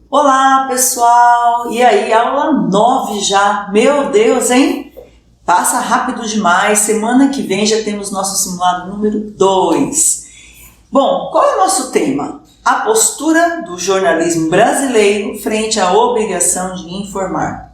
Olá, pessoal! E aí, aula 9 já. Meu Deus, hein? Passa rápido demais. Semana que vem já temos nosso simulado número 2. Bom, qual é o nosso tema? A postura do jornalismo brasileiro frente à obrigação de informar.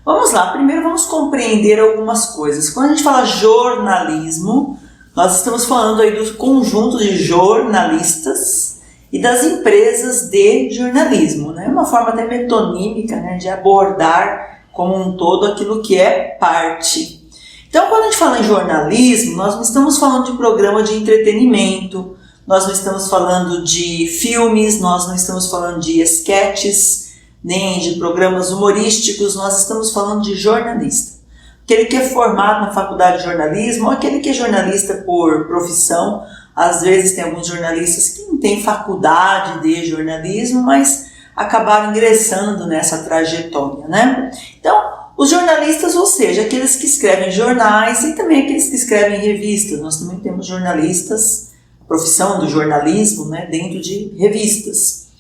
Vamos lá, primeiro vamos compreender algumas coisas. Quando a gente fala jornalismo, nós estamos falando aí do conjunto de jornalistas e das empresas de jornalismo, né? Uma forma até metonímica, né, de abordar como um todo aquilo que é parte. Então, quando a gente fala em jornalismo, nós não estamos falando de programa de entretenimento, nós não estamos falando de filmes, nós não estamos falando de esquetes, nem de programas humorísticos, nós estamos falando de jornalista. Aquele que é formado na faculdade de jornalismo, ou aquele que é jornalista por profissão. Às vezes tem alguns jornalistas que não têm faculdade de jornalismo, mas acabaram ingressando nessa trajetória, né? Então, os jornalistas, ou seja, aqueles que escrevem jornais e também aqueles que escrevem revistas. Nós também temos jornalistas, profissão do jornalismo, né, dentro de revistas,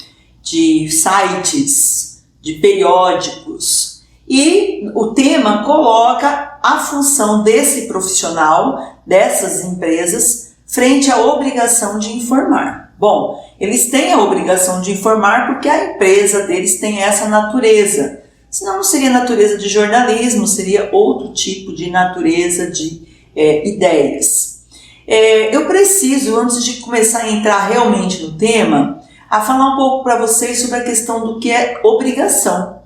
de sites, de periódicos. E o tema coloca a função desse profissional, dessas empresas, frente à obrigação de informar. Bom, eles têm a obrigação de informar porque a empresa deles tem essa natureza. Senão não seria natureza de jornalismo, seria outro tipo de natureza de ideias. Eu preciso, antes de começar a entrar realmente no tema, a falar um pouco para vocês sobre a questão do que é obrigação.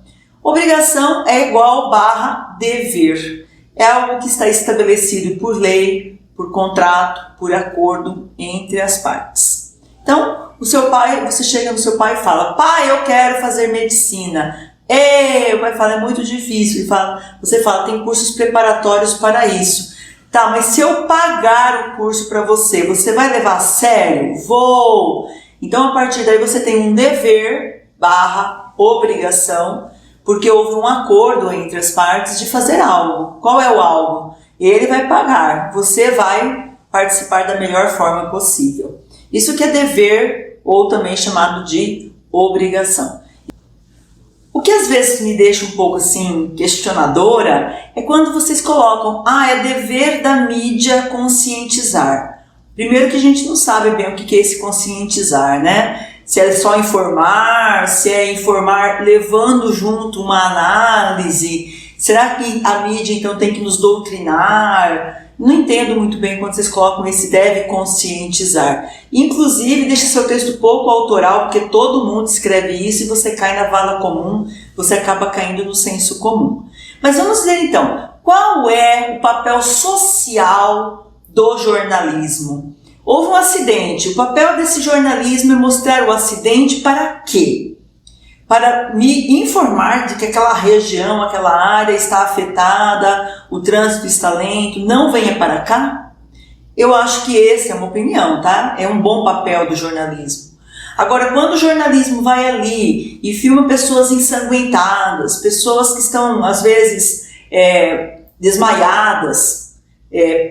Obrigação é igual / dever. É algo que está estabelecido por lei, por contrato, por acordo entre as partes. Então, o seu pai, você chega no seu pai e fala: pai, eu quero fazer medicina. O pai fala: é muito difícil. Você fala: tem cursos preparatórios para isso. Tá, mas se eu pagar o curso para você, você vai levar a sério? Vou! Então, a partir daí você tem um dever / obrigação, porque houve um acordo entre as partes de fazer algo. Qual é o algo? Ele vai pagar, você vai participar da melhor forma possível. Isso que é dever, ou também chamado de obrigação. O que às vezes me deixa um pouco assim questionadora é quando vocês colocam: é dever da mídia conscientizar. Primeiro que a gente não sabe bem o que é esse conscientizar, né? Se é só informar, se é informar levando junto uma análise. Será que a mídia então tem que nos doutrinar? Não entendo muito bem quando vocês colocam esse deve conscientizar. Inclusive, deixa seu texto pouco autoral, porque todo mundo escreve isso e você cai na vala comum, você acaba caindo no senso comum. Mas vamos ver então, qual é o papel social do jornalismo? Houve um acidente, o papel desse jornalismo é mostrar o acidente para quê? Para me informar de que aquela região, aquela área está afetada, o trânsito está lento, não venha para cá? Eu acho que essa é uma opinião, tá? É um bom papel do jornalismo. Agora, quando o jornalismo vai ali e filma pessoas ensanguentadas, pessoas que estão, às vezes, desmaiadas,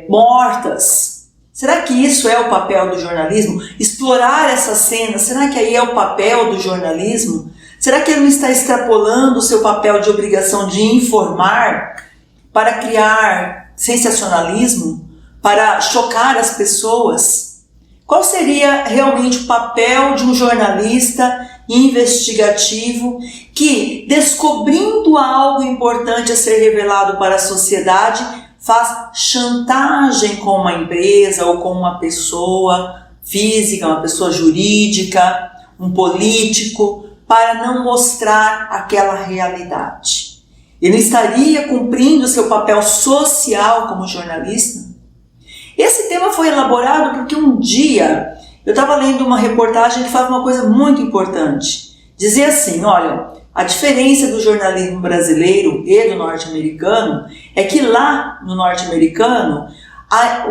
mortas, será que isso é o papel do jornalismo? Explorar essa cena, será que aí é o papel do jornalismo? Será que ele não está extrapolando o seu papel de obrigação de informar para criar sensacionalismo, para chocar as pessoas? Qual seria realmente o papel de um jornalista investigativo que, descobrindo algo importante a ser revelado para a sociedade, faz chantagem com uma empresa ou com uma pessoa física, uma pessoa jurídica, um político, para não mostrar aquela realidade? Ele estaria cumprindo seu papel social como jornalista? Esse tema foi elaborado porque um dia eu estava lendo uma reportagem que fala uma coisa muito importante. Dizia assim: olha, a diferença do jornalismo brasileiro e do norte-americano é que lá no norte-americano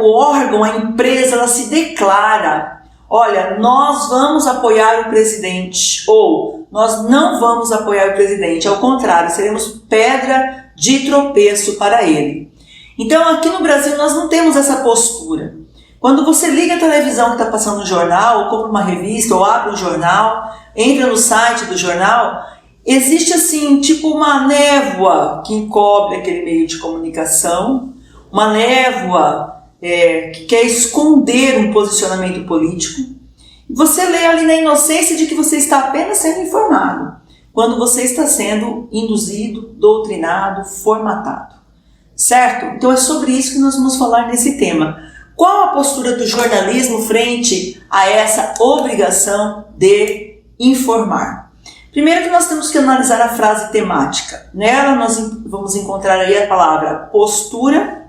o órgão, a empresa, ela se declara: olha, nós vamos apoiar o presidente, ou nós não vamos apoiar o presidente, ao contrário, seremos pedra de tropeço para ele. Então, aqui no Brasil, nós não temos essa postura. Quando você liga a televisão que está passando um jornal, ou compra uma revista, ou abre um jornal, entra no site do jornal, existe assim, tipo uma névoa que encobre aquele meio de comunicação, uma névoa que quer esconder um posicionamento político. Você lê ali na inocência de que você está apenas sendo informado, quando você está sendo induzido, doutrinado, formatado. Certo? Então é sobre isso que nós vamos falar nesse tema. Qual a postura do jornalismo frente a essa obrigação de informar? Primeiro que nós temos que analisar a frase temática. Nela nós vamos encontrar aí a palavra postura,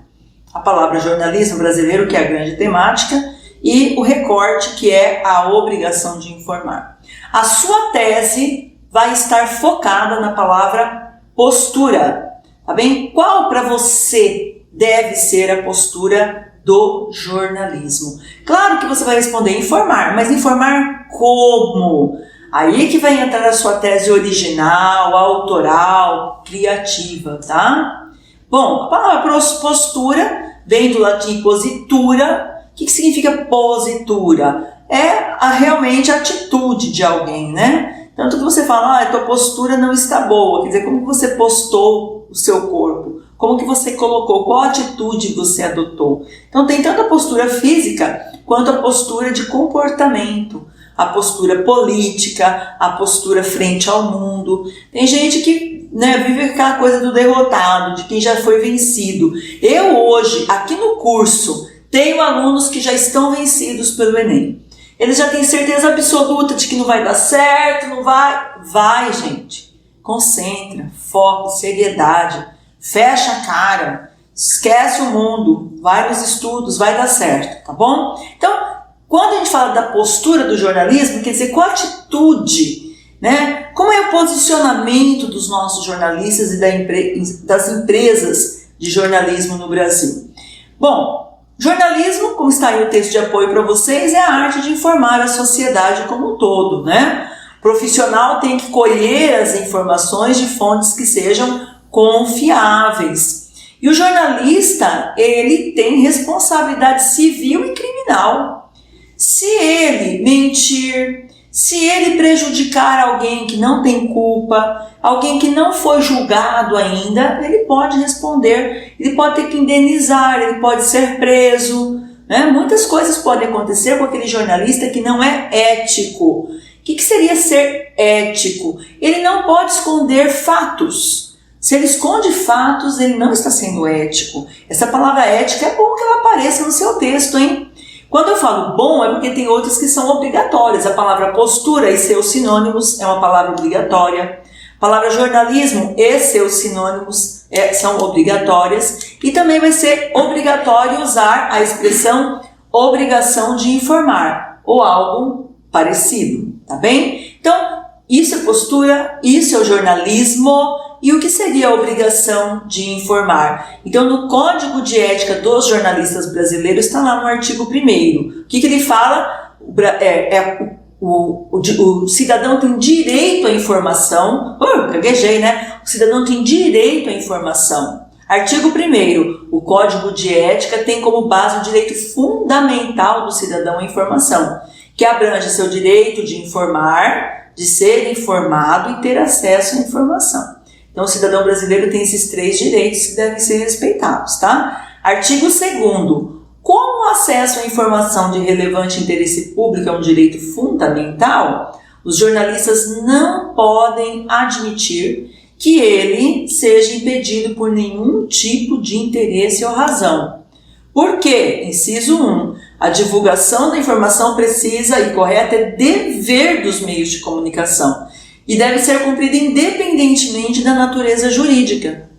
a palavra jornalismo brasileiro, que é a grande temática, e o recorte, que é a obrigação de informar. A sua tese vai estar focada na palavra postura, tá bem? Qual para você deve ser a postura do jornalismo? Claro que você vai responder informar, mas informar como? Aí que vai entrar a sua tese original, autoral, criativa, tá? Bom, a palavra postura vem do latim positura. O que significa positura? É realmente a atitude de alguém, né? Tanto que você fala, a tua postura não está boa, quer dizer, como que você postou o seu corpo? Como que você colocou? Qual atitude você adotou? Então tem tanto a postura física quanto a postura de comportamento, a postura política, a postura frente ao mundo. Tem gente que vive aquela coisa do derrotado, de quem já foi vencido. Eu hoje, aqui no curso, tenho alunos que já estão vencidos pelo Enem. Eles já têm certeza absoluta de que não vai dar certo, não vai. Vai, gente. Concentra, foco, seriedade. Fecha a cara. Esquece o mundo. Vai nos estudos, vai dar certo, tá bom? Então, quando a gente fala da postura do jornalismo, quer dizer, qual a atitude, né? Como é o posicionamento dos nossos jornalistas e das empresas de jornalismo no Brasil? Bom, jornalismo, como está aí o texto de apoio para vocês, é a arte de informar a sociedade como um todo, né? O profissional tem que colher as informações de fontes que sejam confiáveis. E o jornalista, ele tem responsabilidade civil e criminal. Se ele mentir, se ele prejudicar alguém que não tem culpa, alguém que não foi julgado ainda, ele pode responder, ele pode ter que indenizar, ele pode ser preso, né? Muitas coisas podem acontecer com aquele jornalista que não é ético. O que seria ser ético? Ele não pode esconder fatos. Se ele esconde fatos, ele não está sendo ético. Essa palavra ética é bom que ela apareça no seu texto, hein? Quando eu falo bom, é porque tem outras que são obrigatórias. A palavra postura e seus sinônimos é uma palavra obrigatória. A palavra jornalismo e seus sinônimos são obrigatórias. E também vai ser obrigatório usar a expressão obrigação de informar ou algo parecido, tá bem? Então, isso é postura, isso é o jornalismo. E o que seria a obrigação de informar? Então, no Código de Ética dos Jornalistas Brasileiros, está lá no artigo 1º. O que ele fala? O cidadão tem direito à informação. Gaguejei, né? O cidadão tem direito à informação. Artigo 1º. O Código de Ética tem como base o direito fundamental do cidadão à informação, que abrange seu direito de informar, de ser informado e ter acesso à informação. Então, o cidadão brasileiro tem esses 3 direitos que devem ser respeitados, tá? Artigo 2º. Como o acesso à informação de relevante interesse público é um direito fundamental, os jornalistas não podem admitir que ele seja impedido por nenhum tipo de interesse ou razão. Por quê? Inciso 1. A divulgação da informação precisa e correta é dever dos meios de comunicação e deve ser cumprida independentemente da natureza jurídica,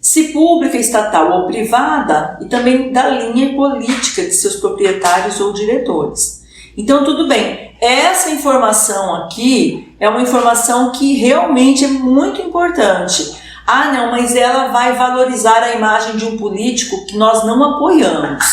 se pública, estatal ou privada, e também da linha política de seus proprietários ou diretores. Então, tudo bem, essa informação aqui é uma informação que realmente é muito importante. Ah, não, mas ela vai valorizar a imagem de um político que nós não apoiamos.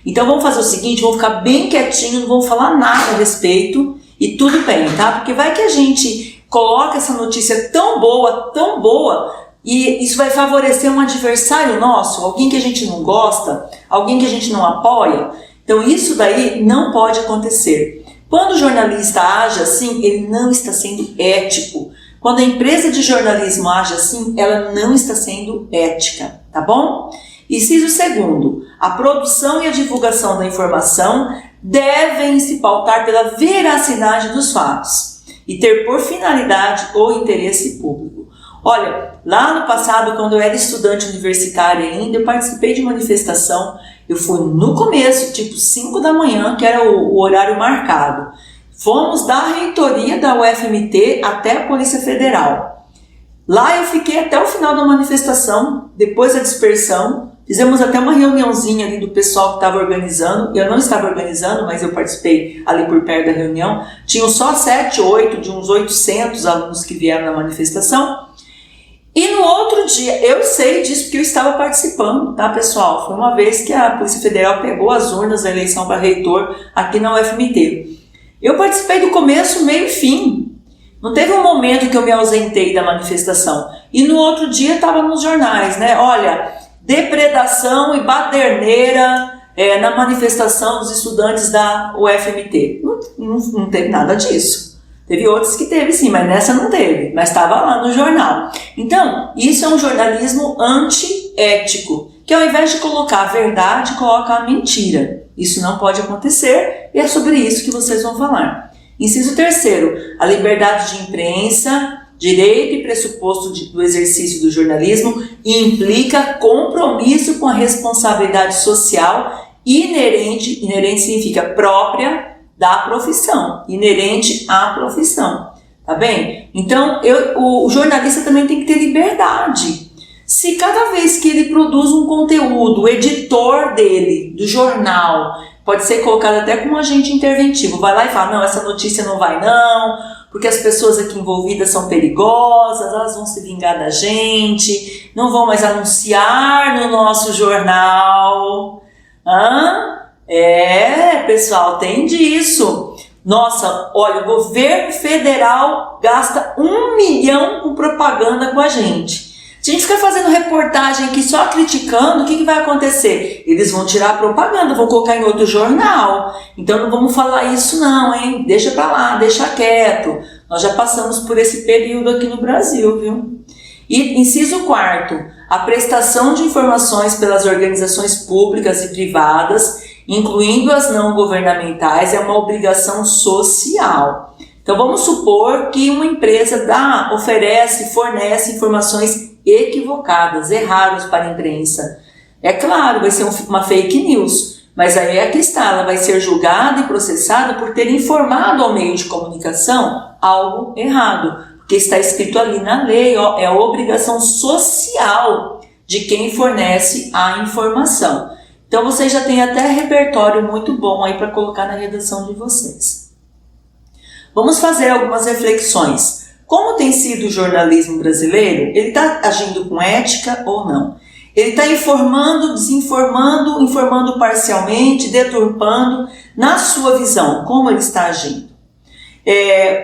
Então, vamos fazer o seguinte, vamos ficar bem quietinho, não vamos falar nada a respeito e tudo bem, tá? Porque vai que a gente coloca essa notícia tão boa, e isso vai favorecer um adversário nosso, alguém que a gente não gosta, alguém que a gente não apoia. Então isso daí não pode acontecer. Quando o jornalista age assim, ele não está sendo ético. Quando a empresa de jornalismo age assim, ela não está sendo ética, tá bom? Inciso segundo, a produção e a divulgação da informação devem se pautar pela veracidade dos fatos e ter por finalidade o interesse público. Olha, lá no passado, quando eu era estudante universitária ainda, eu participei de manifestação. Eu fui no começo, tipo 5 da manhã, que era o horário marcado. Fomos da reitoria da UFMT até a Polícia Federal. Lá eu fiquei até o final da manifestação, depois da dispersão. Fizemos até uma reuniãozinha ali do pessoal que estava organizando. Eu não estava organizando, mas eu participei ali por perto da reunião. Tinham só 7, 8, de uns 800 alunos que vieram na manifestação. E no outro dia, eu sei disso porque eu estava participando, tá, pessoal? Foi uma vez que a Polícia Federal pegou as urnas da eleição para reitor aqui na UFMT. Eu participei do começo, meio e fim. Não teve um momento que eu me ausentei da manifestação. E no outro dia estava nos jornais, né? Olha, depredação e baderneira na manifestação dos estudantes da UFMT. Não teve nada disso. Teve outros que teve sim, mas nessa não teve. Mas estava lá no jornal. Então, isso é um jornalismo antiético, que ao invés de colocar a verdade, coloca a mentira. Isso não pode acontecer e é sobre isso que vocês vão falar. Inciso terceiro, a liberdade de imprensa, direito e pressuposto do exercício do jornalismo implica compromisso com a responsabilidade social inerente significa própria da profissão, inerente à profissão, tá bem? Então, o jornalista também tem que ter liberdade. Se cada vez que ele produz um conteúdo, o editor dele, do jornal, pode ser colocado até como um agente interventivo, vai lá e fala, não, essa notícia não vai não, porque as pessoas aqui envolvidas são perigosas, elas vão se vingar da gente, não vão mais anunciar no nosso jornal. Pessoal, tem disso. Nossa, olha, o governo federal gasta 1 milhão com propaganda com a gente. Se a gente ficar fazendo reportagem aqui só criticando, o que vai acontecer? Eles vão tirar a propaganda, vão colocar em outro jornal. Então não vamos falar isso não, hein? Deixa pra lá, deixa quieto. Nós já passamos por esse período aqui no Brasil, viu? E inciso quarto, a prestação de informações pelas organizações públicas e privadas, incluindo as não governamentais, é uma obrigação social. Então vamos supor que uma empresa fornece informações equivocadas, erradas para a imprensa. É claro, vai ser uma fake news, mas aí é que está, ela vai ser julgada e processada por ter informado ao meio de comunicação algo errado, porque está escrito ali na lei, é a obrigação social de quem fornece a informação. Então vocês já têm até repertório muito bom aí para colocar na redação de vocês. Vamos fazer algumas reflexões. Como tem sido o jornalismo brasileiro? Ele está agindo com ética ou não? Ele está informando, desinformando, informando parcialmente, deturpando, na sua visão, como ele está agindo?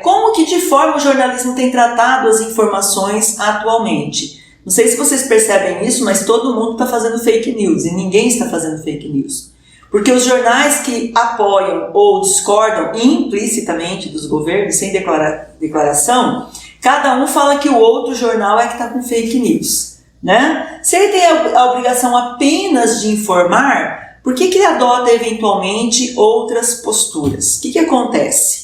Como que de forma o jornalismo tem tratado as informações atualmente? Não sei se vocês percebem isso, mas todo mundo está fazendo fake news e ninguém está fazendo fake news. Porque os jornais que apoiam ou discordam implicitamente dos governos, sem declaração, cada um fala que o outro jornal é que está com fake news, né? Se ele tem a obrigação apenas de informar, por que ele adota eventualmente outras posturas? O que acontece?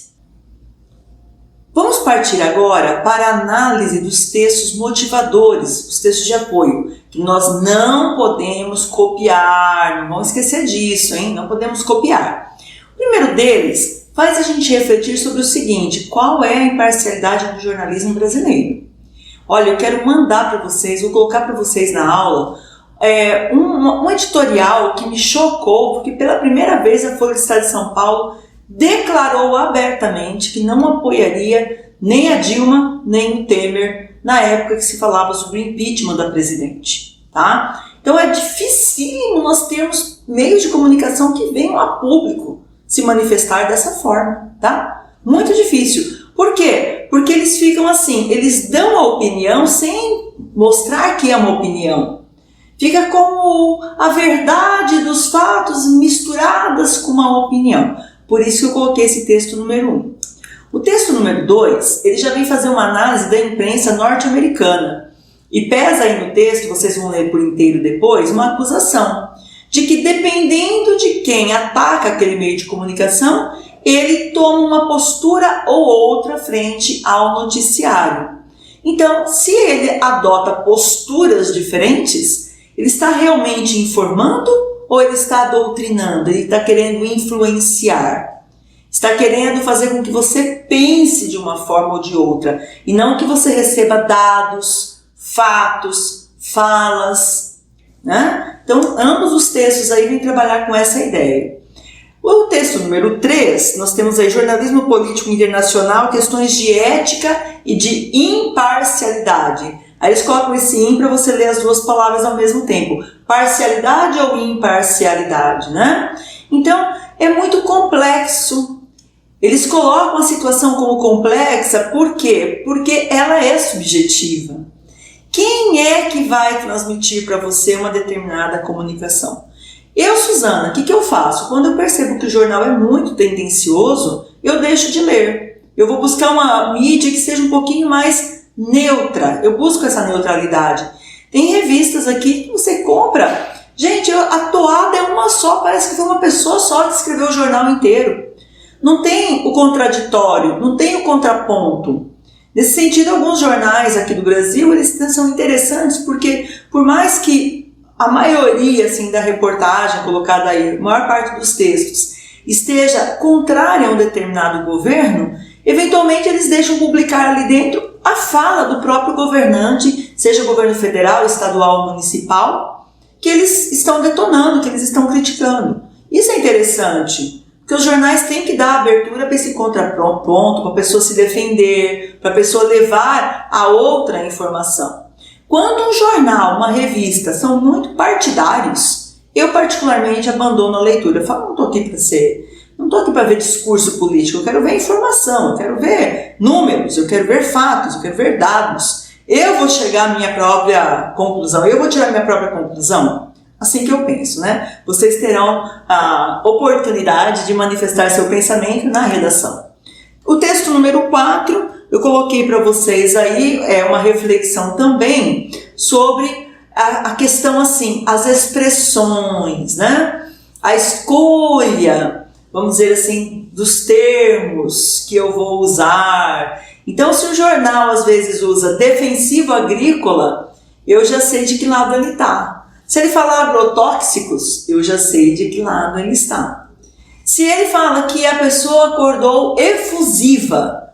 Vamos partir agora para a análise dos textos motivadores, os textos de apoio, que nós não podemos copiar, não vamos esquecer disso, hein? Não podemos copiar. O primeiro deles faz a gente refletir sobre o seguinte: qual é a imparcialidade do jornalismo brasileiro? Olha, eu quero mandar para vocês, vou colocar para vocês na aula, um editorial que me chocou, porque pela primeira vez a Folha do Estado de São Paulo declarou abertamente que não apoiaria nem a Dilma, nem o Temer, na época que se falava sobre o impeachment da presidente, tá? Então é dificílimo nós termos meios de comunicação que venham a público se manifestar dessa forma, tá? Muito difícil. Por quê? Porque eles ficam assim, eles dão a opinião sem mostrar que é uma opinião. Fica como a verdade dos fatos misturadas com uma opinião. Por isso que eu coloquei esse texto número 1. O texto número 2, ele já vem fazer uma análise da imprensa norte-americana. E pesa aí no texto, vocês vão ler por inteiro depois, uma acusação de que dependendo de quem ataca aquele meio de comunicação, ele toma uma postura ou outra frente ao noticiário. Então, se ele adota posturas diferentes, ele está realmente informando ou ele está doutrinando? Ele está querendo influenciar? Está querendo fazer com que você pense de uma forma ou de outra e não que você receba dados, fatos, falas, né? Então, ambos os textos aí vêm trabalhar com essa ideia. O texto número 3, nós temos aí jornalismo político internacional, questões de ética e de imparcialidade. Aí eles colocam esse im para você ler as duas palavras ao mesmo tempo. Parcialidade ou imparcialidade, né? Então, é muito complexo. Eles colocam a situação como complexa, por quê? Porque ela é subjetiva. Quem é que vai transmitir para você uma determinada comunicação? Eu, Suzana, o que eu faço? Quando eu percebo que o jornal é muito tendencioso, eu deixo de ler. Eu vou buscar uma mídia que seja um pouquinho mais neutra. Eu busco essa neutralidade. Tem revistas aqui que você compra. Gente, a toada é uma só, parece que foi uma pessoa só que escreveu o jornal inteiro. Não tem o contraditório, não tem o contraponto. Nesse sentido, alguns jornais aqui do Brasil, eles são interessantes porque, por mais que a maioria assim, da reportagem colocada aí, a maior parte dos textos, esteja contrária a um determinado governo, eventualmente eles deixam publicar ali dentro a fala do próprio governante, seja governo federal, estadual ou municipal, que eles estão detonando, que eles estão criticando. Isso é interessante, porque os jornais têm que dar abertura para esse contraponto, para a pessoa se defender, para a pessoa levar a outra informação. Quando um jornal, uma revista são muito partidários, eu particularmente abandono a leitura. Eu falo, não estou aqui para ver discurso político, eu quero ver informação, eu quero ver números, eu quero ver fatos, eu quero ver dados. Eu vou chegar à minha própria conclusão, eu vou tirar a minha própria conclusão. Assim que eu penso, né? Vocês terão a oportunidade de manifestar seu pensamento na redação. O texto número 4, eu coloquei para vocês aí uma reflexão também sobre a questão assim, as expressões, né? A escolha, vamos dizer assim, dos termos que eu vou usar. Então, se o jornal às vezes usa defensivo agrícola, eu já sei de que lado ele está. Se ele falar agrotóxicos, eu já sei de que lado ele está. Se ele fala que a pessoa acordou efusiva,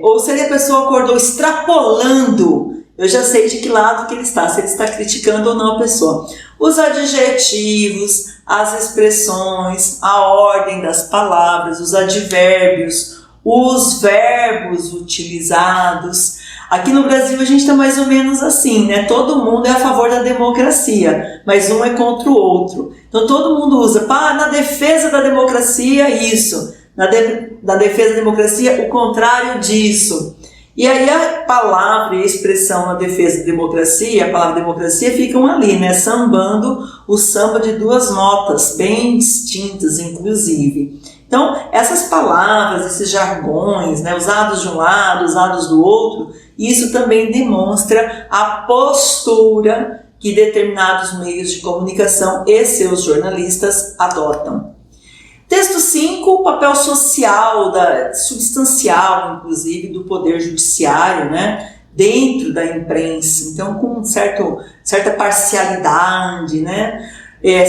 ou se a pessoa acordou extrapolando, eu já sei de que lado que ele está, se ele está criticando ou não a pessoa. Os adjetivos, as expressões, a ordem das palavras, os advérbios, os verbos utilizados. Aqui no Brasil a gente está mais ou menos assim, né? Todo mundo é a favor da democracia, mas um é contra o outro. Então todo mundo usa, na defesa da democracia, isso. Na defesa da democracia, o contrário disso. E aí a palavra e a expressão na defesa da democracia, a palavra democracia, ficam ali, né? Sambando o samba de duas notas, bem distintas, inclusive. Então, essas palavras, esses jargões, né, usados de um lado, usados do outro, isso também demonstra a postura que determinados meios de comunicação e seus jornalistas adotam. Texto 5, o papel social, substancial, inclusive, do poder judiciário, né, dentro da imprensa. Então, com certa parcialidade, né?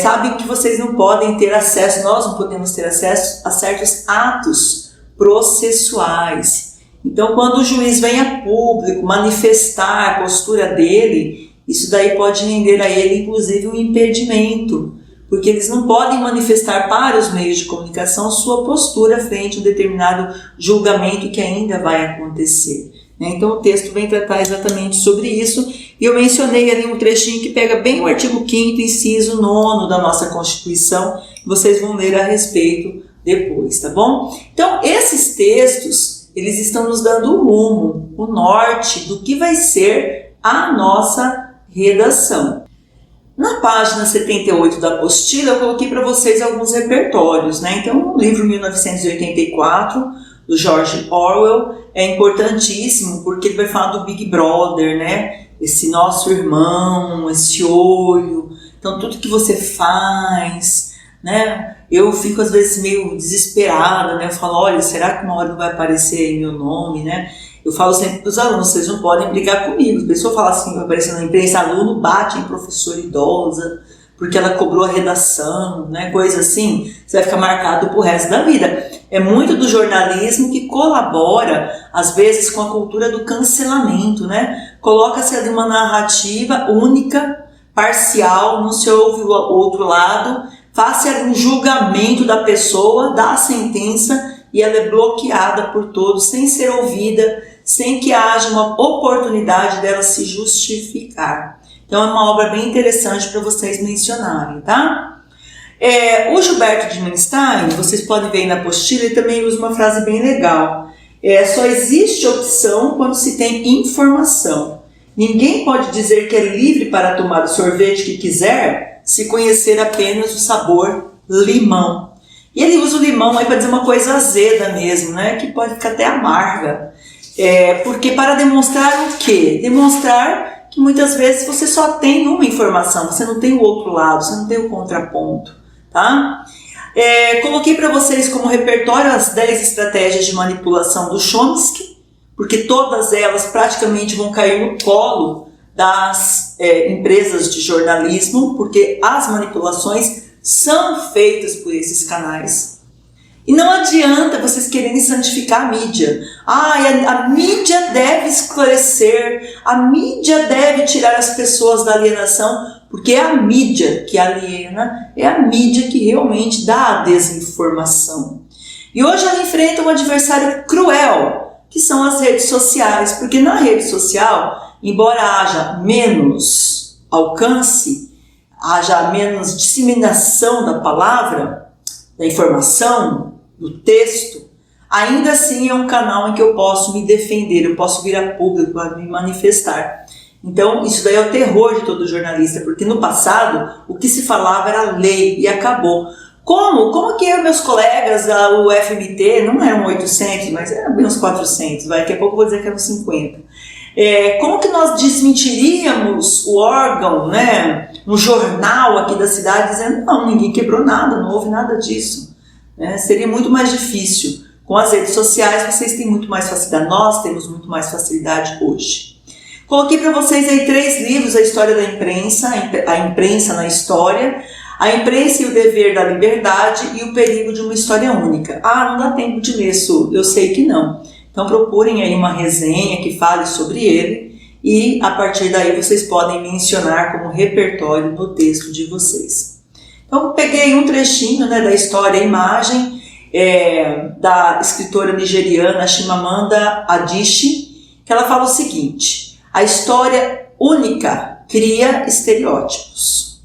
Sabem que vocês não podem ter acesso, nós não podemos ter acesso a certos atos processuais. Então, quando o juiz vem a público manifestar a postura dele, isso daí pode render a ele, inclusive, um impedimento, porque eles não podem manifestar para os meios de comunicação sua postura frente a um determinado julgamento que ainda vai acontecer. Então o texto vem tratar exatamente sobre isso, e eu mencionei ali um trechinho que pega bem o artigo 5º, inciso 9 da nossa Constituição, vocês vão ler a respeito depois, tá bom? Então esses textos, eles estão nos dando o rumo, o norte do que vai ser a nossa redação. Na página 78 da apostila, eu coloquei para vocês alguns repertórios, né? Então, o livro 1984, do George Orwell, é importantíssimo porque ele vai falar do Big Brother, né? Esse nosso irmão, esse olho. Então, tudo que você faz, né? Eu fico às vezes meio desesperada, né? Eu falo, olha, será que uma hora não vai aparecer aí meu nome, né? Eu falo sempre para os alunos, vocês não podem brigar comigo. A pessoa fala assim, vai aparecer na imprensa, aluno bate em professora idosa, porque ela cobrou a redação, né? Coisa assim, você vai ficar marcado pro resto da vida. É muito do jornalismo que colabora, às vezes, com a cultura do cancelamento, né? Coloca-se ali uma narrativa única, parcial, não se ouve o outro lado, faz-se um julgamento da pessoa, dá a sentença e ela é bloqueada por todos, sem ser ouvida, sem que haja uma oportunidade dela se justificar. Então é uma obra bem interessante para vocês mencionarem, tá? O Gilberto de Manstein, vocês podem ver aí na apostila, ele também usa uma frase bem legal. Só existe opção quando se tem informação. Ninguém pode dizer que é livre para tomar o sorvete que quiser se conhecer apenas o sabor limão. E ele usa o limão aí para dizer uma coisa azeda mesmo, né? Que pode ficar até amarga. Porque para demonstrar o quê? Demonstrar que muitas vezes você só tem uma informação, você não tem o outro lado, você não tem o contraponto, tá? Coloquei para vocês como repertório as 10 estratégias de manipulação do Chomsky, porque todas elas praticamente vão cair no colo das empresas de jornalismo, porque as manipulações são feitas por esses canais. E não adianta vocês quererem santificar a mídia. A mídia deve esclarecer, a mídia deve tirar as pessoas da alienação, porque é a mídia que aliena, é a mídia que realmente dá a desinformação. E hoje ela enfrenta um adversário cruel, que são as redes sociais, porque na rede social, embora haja menos alcance, haja menos disseminação da palavra, da informação, do texto, ainda assim é um canal em que eu posso me defender, eu posso vir a público para me manifestar. Então isso daí é o terror de todo jornalista, porque no passado o que se falava era lei e acabou. Como que meus colegas da UFMT, não eram 800, mas eram bem uns 400, daqui a pouco eu vou dizer que eram 50. Como que nós desmentiríamos o órgão, né, um jornal aqui da cidade, dizendo, não, ninguém quebrou nada, não houve nada disso. Seria muito mais difícil. Com as redes sociais vocês têm muito mais facilidade, nós temos muito mais facilidade hoje. Coloquei para vocês aí 3 livros, a história da imprensa, a imprensa na história, a imprensa e o dever da liberdade e o perigo de uma história única. Não dá tempo de ler, Su, eu sei que não. Então procurem aí uma resenha que fale sobre ele e a partir daí vocês podem mencionar como repertório no texto de vocês. Então peguei um trechinho, né, da história e imagem da escritora nigeriana Chimamanda Adichie, que ela fala o seguinte: a história única cria estereótipos.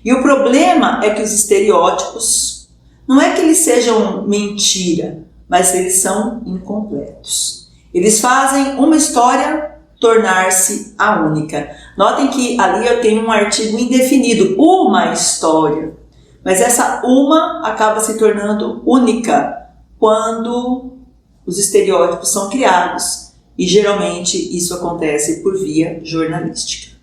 E o problema é que os estereótipos não é que eles sejam mentira, mas eles são incompletos. Eles fazem uma história tornar-se a única. Notem que ali eu tenho um artigo indefinido, uma história. Mas essa uma acaba se tornando única quando os estereótipos são criados. E geralmente isso acontece por via jornalística.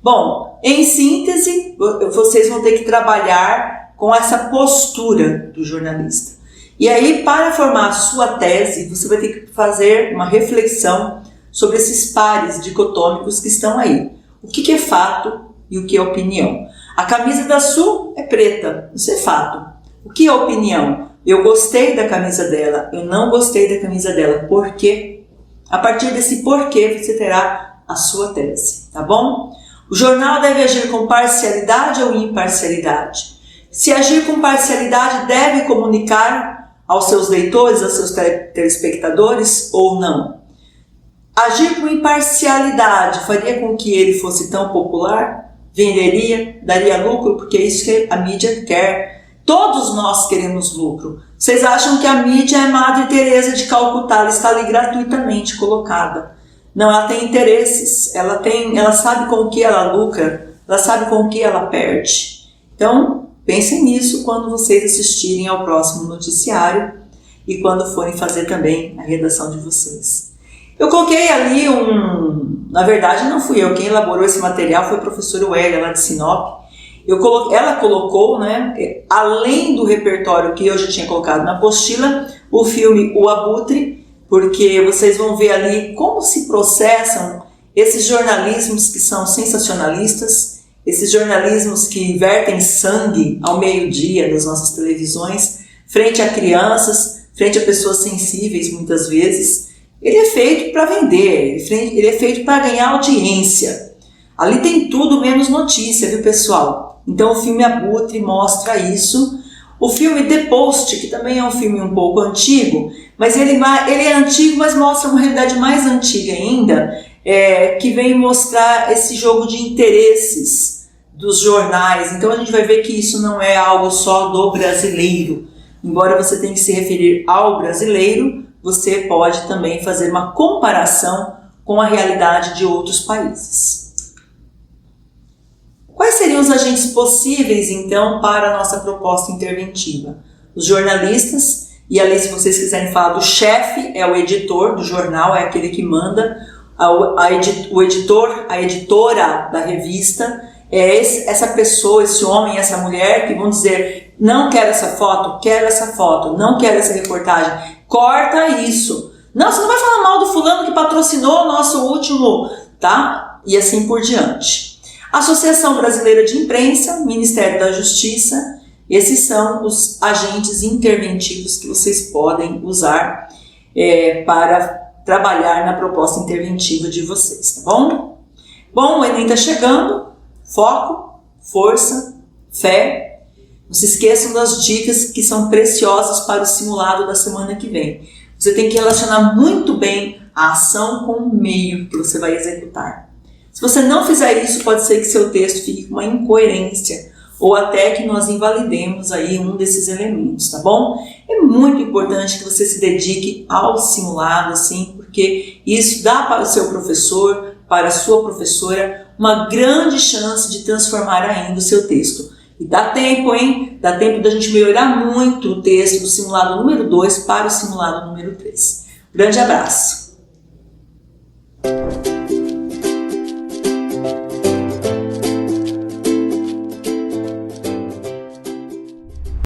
Bom, em síntese, vocês vão ter que trabalhar com essa postura do jornalista. E aí, para formar a sua tese, você vai ter que fazer uma reflexão sobre esses pares dicotômicos que estão aí. O que é fato e o que é opinião? A camisa da Su é preta, isso é fato. O que é opinião? Eu gostei da camisa dela, eu não gostei da camisa dela. Por quê? A partir desse porquê você terá a sua tese, tá bom? O jornal deve agir com parcialidade ou imparcialidade? Se agir com parcialidade, deve comunicar aos seus leitores, aos seus telespectadores ou não? Agir com imparcialidade faria com que ele fosse tão popular? Venderia? Daria lucro? Porque é isso que a mídia quer. Todos nós queremos lucro. Vocês acham que a mídia é Madre Teresa de Calcutá? Ela está ali gratuitamente colocada. Não, ela tem interesses. Ela sabe com o que ela lucra. ela sabe com o que ela perde. Então, pensem nisso quando vocês assistirem ao próximo noticiário e quando forem fazer também a redação de vocês. Eu coloquei ali na verdade não fui eu, quem elaborou esse material foi a professora Wélia, lá de Sinop. Ela colocou, né, além do repertório que eu já tinha colocado na apostila, o filme O Abutre, porque vocês vão ver ali como se processam esses jornalismos que são sensacionalistas, esses jornalismos que vertem sangue ao meio-dia nas nossas televisões, frente a crianças, frente a pessoas sensíveis muitas vezes. Ele é feito para vender, ele é feito para ganhar audiência. Ali tem tudo menos notícia, viu, pessoal? Então o filme Abutre mostra isso. O filme The Post, que também é um filme um pouco antigo, mas ele é antigo, mas mostra uma realidade mais antiga ainda, que vem mostrar esse jogo de interesses dos jornais. Então a gente vai ver que isso não é algo só do brasileiro. Embora você tenha que se referir ao brasileiro, você pode também fazer uma comparação com a realidade de outros países. Quais seriam os agentes possíveis, então, para a nossa proposta interventiva? Os jornalistas, e ali, se vocês quiserem falar do chefe, é o editor do jornal, é aquele que manda, o editor, a editora da revista, essa pessoa, esse homem, essa mulher que vão dizer: não quero essa foto, não quero essa reportagem, corta isso. Não, você não vai falar mal do fulano que patrocinou o nosso último, tá? E assim por diante. Associação Brasileira de Imprensa, Ministério da Justiça, esses são os agentes interventivos que vocês podem usar para trabalhar na proposta interventiva de vocês, tá bom? Bom, o Enem está chegando, foco, força, fé. Não se esqueçam das dicas que são preciosas para o simulado da semana que vem. Você tem que relacionar muito bem a ação com o meio que você vai executar. Se você não fizer isso, pode ser que seu texto fique com uma incoerência ou até que nós invalidemos aí um desses elementos, tá bom? É muito importante que você se dedique ao simulado, assim, porque isso dá para o seu professor, para a sua professora, uma grande chance de transformar ainda o seu texto. E dá tempo, hein? Dá tempo da gente melhorar muito o texto do simulado número 2 para o simulado número 3. Grande abraço!